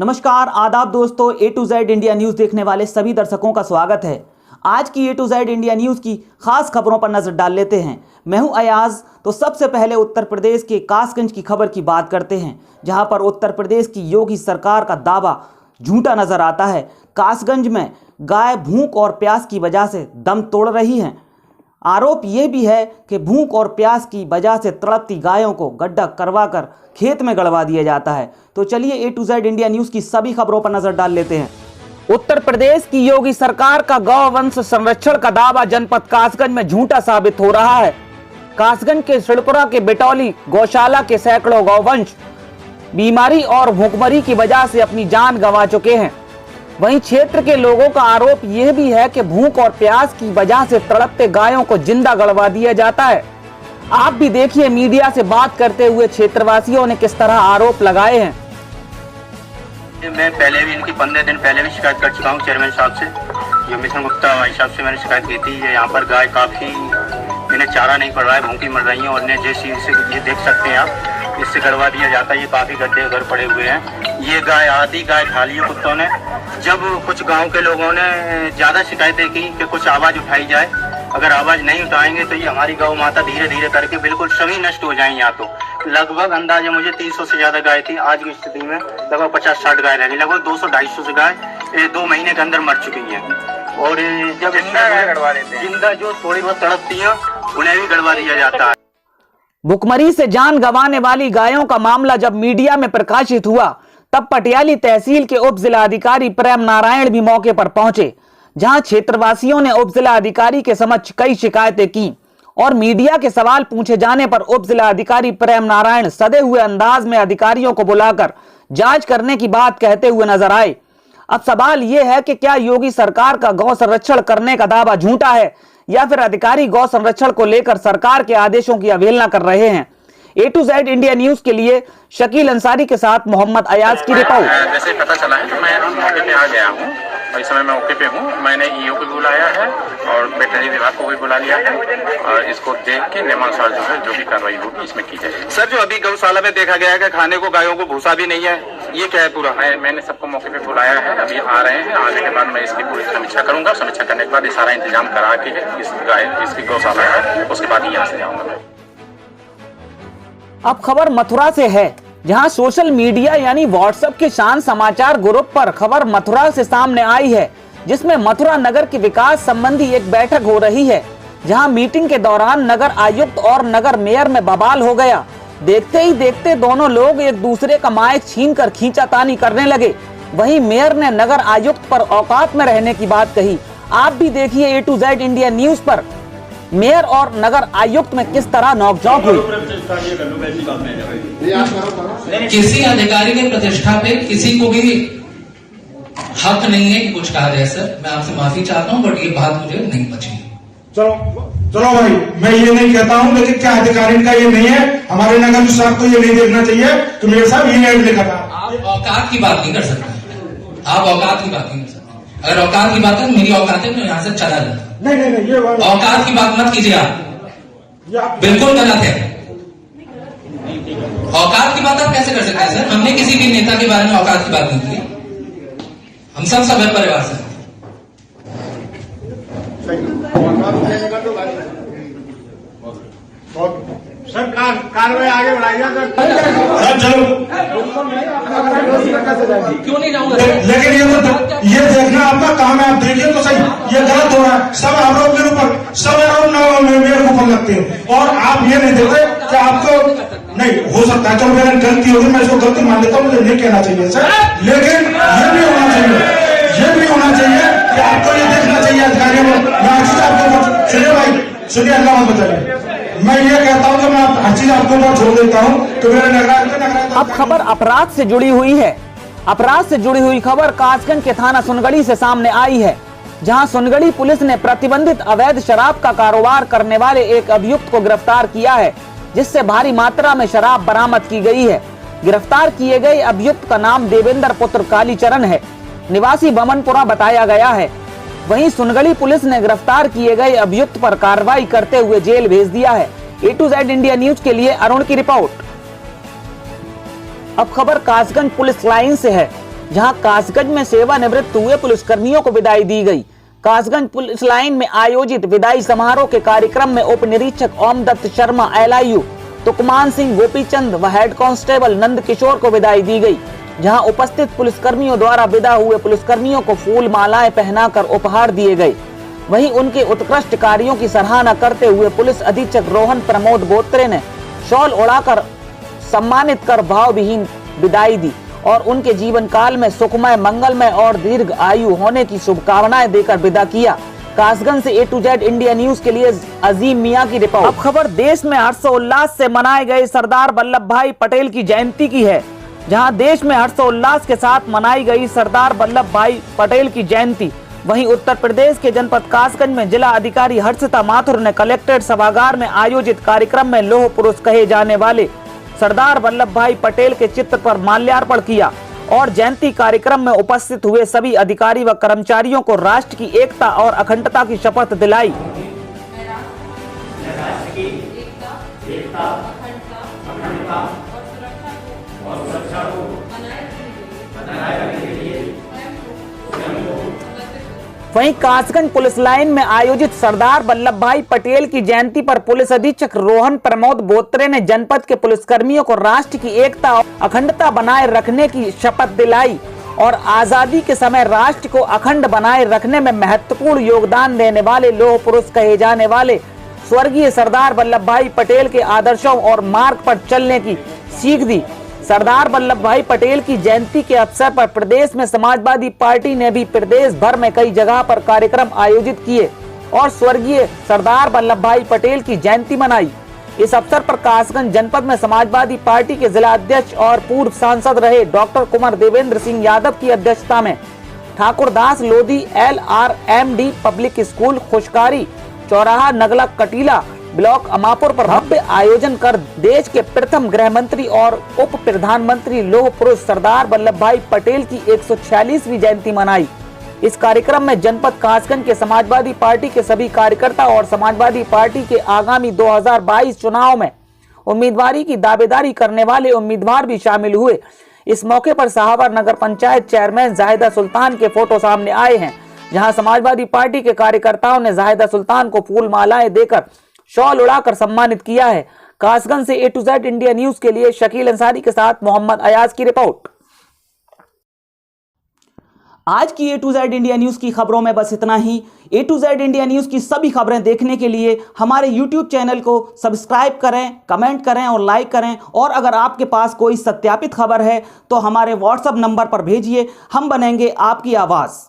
नमस्कार, आदाब दोस्तों। ए टू जेड इंडिया न्यूज़ देखने वाले सभी दर्शकों का स्वागत है। आज की ए टू जेड इंडिया न्यूज़ की खास खबरों पर नजर डाल लेते हैं। मैं हूं अयाज। तो सबसे पहले उत्तर प्रदेश के कासगंज की खबर की बात करते हैं, जहां पर उत्तर प्रदेश की योगी सरकार का दावा झूठा नजर आता है। कासगंज में गाय भूख और प्यास की वजह से दम तोड़ रही हैं। आरोप ये भी है कि भूख और प्यास की वजह से तड़पती गायों को गड्ढा करवाकर खेत में गड़वा दिया जाता है। तो चलिए ए टू जेड इंडिया न्यूज़ की सभी खबरों पर नजर डाल लेते हैं। उत्तर प्रदेश की योगी सरकार का गौवंश संरक्षण का दावा जनपद कासगंज में झूठा साबित हो रहा है। कासगंज के सिड़पुरा के बिटौली गौशाला के सैकड़ों गौवंश बीमारी और भूखमरी की वजह से अपनी जान गंवा चुके हैं। वहीं क्षेत्र के लोगों का आरोप यह भी है कि भूख और प्यास की वजह से तड़पते गायों को जिंदा गड़वा दिया जाता है। आप भी देखिए मीडिया से बात करते हुए क्षेत्रवासियों ने किस तरह आरोप लगाए हैं। मैं पहले भी इनकी 15 दिन पहले भी शिकायत कर चुका हूँ चेयरमैन साहब से। जो मिशन गुप्ता भाई साहब से मैंने शिकायत की थी। यहाँ पर गाय काफी इन्हें चारा नहीं पड़ रहा है, भूखी मर रही हैं। और जैसे ये देख सकते हैं आप, इससे गड़वा दिया जाता है। ये काफी गड्ढे उधर पड़े हुए हैं। ये गाय आधी गाय खा ली है कुत्तों ने। जब कुछ गांव के लोगों ने ज्यादा शिकायतें की कि कुछ आवाज उठाई जाए, अगर आवाज नहीं उठाएंगे तो ये हमारी गौ माता धीरे धीरे करके बिल्कुल सभी नष्ट हो जाएंगे। यहाँ तो लगभग अंदाजा मुझे 300 से ज्यादा गाय थी। आज की स्थिति में लगभग 50-60 गाय रह गई। लगभग 200-250 से गाय 2 महीने के अंदर मर चुकी हैं। और जब जिंदा जो थोड़ी बहुत तड़पती है उन्हें भी गड़वा दिया जाता है। भुखमरी से जान गंवाने वाली गायों का मामला जब मीडिया में प्रकाशित हुआ, तब पटियाली तहसील के उप जिला अधिकारी प्रेम नारायण भी मौके पर पहुंचे, जहां क्षेत्रवासियों ने उप जिला अधिकारी के समक्ष कई शिकायतें की। और मीडिया के सवाल पूछे जाने पर उप जिला अधिकारी प्रेम नारायण सदे हुए अंदाज में अधिकारियों को बुलाकर जांच करने की बात कहते हुए नजर आए। अब सवाल यह है कि क्या योगी सरकार का गौ संरक्षण करने का दावा झूठा है, या फिर अधिकारी गौ संरक्षण को लेकर सरकार के आदेशों की अवहेलना कर रहे हैं। ए टू जेड इंडिया न्यूज के लिए शकील अंसारी के साथ मोहम्मद अयाज की रिपोर्ट। जैसे पता चला है तो मैं मौके पे आ गया हूँ और इस समय मैं मौके पे हूँ। मैंने ईओ को भी बुलाया है और वेटरनरी विभाग को भी बुला लिया है और इसको देख के नियमानुसार जो भी कार्रवाई होगी इसमें की जाएगी। सर, जो अभी गौशाला में देखा गया है कि खाने को गायों को भूसा भी नहीं है, ये क्या है पूरा? मैंने सबको मौके पे बुलाया है, अभी आ रहे हैं। आने के बाद मैं इसकी पूरी समीक्षा करूंगा। समीक्षा करने के बाद ये सारा इंतजाम करा के इसकी गौशाला है, उसके बाद यहाँ से जाऊंगा मैं। अब खबर मथुरा से है, जहां सोशल मीडिया यानी व्हाट्सएप के शान समाचार ग्रुप पर खबर मथुरा से सामने आई है, जिसमें मथुरा नगर के विकास संबंधी एक बैठक हो रही है, जहां मीटिंग के दौरान नगर आयुक्त और नगर मेयर में बवाल हो गया। देखते ही देखते दोनों लोग एक दूसरे का माइक छीनकर खींचातानी करने लगे। वहीं मेयर ने नगर आयुक्त पर औकात में रहने की बात कही। आप भी देखिए ए टू जेड इंडिया न्यूज पर मेयर और नगर आयुक्त में किस तरह नोकझोंक हुई। किसी अधिकारी की प्रतिष्ठा पे किसी को भी हक नहीं है कि कुछ कहा जाए। सर, मैं आपसे माफी चाहता हूं, बट ये बात मुझे नहीं बची। चलो भाई, मैं ये नहीं कहता हूं, लेकिन क्या अधिकारी का ये नहीं है? हमारे नगर साहब को ये नहीं देखना चाहिए कि मेरे साहब ये ऐड लिखा था। आप औकात की बात नहीं कर सकते। आप औकात की बात नहीं कर सकते। अगर औकात की बात है तो मेरी औकात है, मैं यहाँ से चला जाता। नहीं, ये औकात की बात मत कीजिए आप, बिल्कुल गलत है। औकात की बात आप कैसे कर सकते हैं सर? हमने किसी भी नेता के बारे में औकात की बात नहीं की। हम सब सभ्य परिवार से। सर, कार्रवाई आगे बढ़ाइए सर। चलो, क्यों नहीं जाऊंगा? लेकिन ये देखना आपका काम है। आप देखिए तो सही, ये गलत हो रहा है। सब आरोप मेरे ऊपर, सब आरोप मेरे ऊपर लगते हैं और आप ये नहीं देखते कि आपको नहीं हो सकता है। चलो, मेरी गलती होगी, मैं इसको गलती मान लेता हूँ, मुझे नहीं कहना चाहिए सर। लेकिन ये भी होना चाहिए कि आपको ये देखना चाहिए अधिकारियों को। मैं हर चीज आपको सुनिए भाई, सुनिए, अल्लाह मत बताइए। मैं ये कहता हूँ कि मैं हर चीज आपको छोड़ देता हूँ तो मेरे नगर। अब खबर अपराध से जुड़ी हुई है। अपराध से जुड़ी हुई खबर कासगंज के थाना सुनगढ़ी से सामने आई है, जहां सुनगढ़ी पुलिस ने प्रतिबंधित अवैध शराब का कारोबार करने वाले एक अभियुक्त को गिरफ्तार किया है, जिससे भारी मात्रा में शराब बरामद की गई है। गिरफ्तार किए गए अभियुक्त का नाम देवेंद्र पुत्र कालीचरण है, निवासी बमनपुरा बताया गया है। वहीं सुनगढ़ी पुलिस ने गिरफ्तार किए गए अभियुक्त पर कार्रवाई करते हुए जेल भेज दिया है। ए टू जेड इंडिया न्यूज के लिए अरुण की रिपोर्ट। अब खबर कासगंज पुलिस लाइन से है, जहां कासगंज में सेवानिवृत्त हुए पुलिसकर्मियों को विदाई दी गई। कासगंज पुलिस लाइन में आयोजित विदाई समारोह के कार्यक्रम में उप निरीक्षक ओम दत्त शर्मा LIU, तुकमान सिंह गोपीचंद व हेड कांस्टेबल नंद किशोर को विदाई दी गई। जहां उपस्थित पुलिसकर्मियों द्वारा विदा हुए पुलिसकर्मियों को फूल मालाएं पहनाकर उपहार दिए गए। वहीं उनके उत्कृष्ट कार्यों की सराहना करते हुए पुलिस अधीक्षक रोहन प्रमोद बोत्रे ने शॉल उड़ाकर सम्मानित कर भावविहीन विदाई दी और उनके जीवन काल में सुखमय, मंगलमय और दीर्घ आयु होने की शुभकामनाएं देकर विदा किया। कासगंज से A to Z India news के लिए अजीम मियां की रिपोर्ट। अब खबर देश में हर्षोल्लास से मनाए गए सरदार वल्लभ भाई पटेल की जयंती की है। जहां देश में हर्षोल्लास के साथ मनाई गई सरदार वल्लभ भाई पटेल की जयंती, वहीं उत्तर प्रदेश के जनपद कासगंज में जिला अधिकारी हर्षिता माथुर ने कलेक्ट्रेट सभागार में आयोजित कार्यक्रम में लौह पुरुष कहे जाने वाले सरदार वल्लभ भाई पटेल के चित्र पर माल्यार्पण किया और जयंती कार्यक्रम में उपस्थित हुए सभी अधिकारी व कर्मचारियों को राष्ट्र की एकता और अखंडता की शपथ दिलाई। वहीं कासगंज पुलिस लाइन में आयोजित सरदार वल्लभ भाई पटेल की जयंती पर पुलिस अधीक्षक रोहन प्रमोद बोत्रे ने जनपद के पुलिसकर्मियों को राष्ट्र की एकता और अखंडता बनाए रखने की शपथ दिलाई और आजादी के समय राष्ट्र को अखंड बनाए रखने में महत्वपूर्ण योगदान देने वाले लौह पुरुष कहे जाने वाले स्वर्गीय सरदार वल्लभ भाई पटेल के आदर्शों और मार्ग पर चलने की सीख दी। सरदार वल्लभ भाई पटेल की जयंती के अवसर पर प्रदेश में समाजवादी पार्टी ने भी प्रदेश भर में कई जगह पर कार्यक्रम आयोजित किए और स्वर्गीय सरदार वल्लभ भाई पटेल की जयंती मनाई। इस अवसर पर कासगंज जनपद में समाजवादी पार्टी के जिला अध्यक्ष और पूर्व सांसद रहे डॉक्टर कुंवर देवेंद्र सिंह यादव की अध्यक्षता में Thakurdas Lodhi LRMD public school Khushkari चौराहा नगला कटीला ब्लॉक अमापुर पर भव्य आयोजन कर देश के प्रथम गृह मंत्री और उप प्रधानमंत्री लौह पुरुष सरदार वल्लभ भाई पटेल की 146वीं जयंती मनाई। इस कार्यक्रम में जनपद कासगंज के समाजवादी पार्टी के सभी कार्यकर्ता और समाजवादी पार्टी के आगामी 2022 चुनाव में उम्मीदवारी की दावेदारी करने वाले उम्मीदवार भी शामिल हुए। इस मौके पर साहवर नगर पंचायत चेयरमैन जाहिदा सुल्तान के फोटो सामने आए हैं, जहां समाजवादी पार्टी के कार्यकर्ताओं ने जाहिदा सुल्तान को फूल मालाएं देकर शॉल उड़ाकर सम्मानित किया है। कासगंज से A to Z India news के लिए शकील अंसारी के साथ मोहम्मद अयाज की रिपोर्ट। आज की A to Z India news की खबरों में बस इतना ही। A to Z India news की सभी खबरें देखने के लिए हमारे YouTube चैनल को सब्सक्राइब करें, कमेंट करें और लाइक करें। और अगर आपके पास कोई सत्यापित खबर है तो हमारे WhatsApp नंबर पर भेजिए, हम बनेंगे आपकी आवाज़।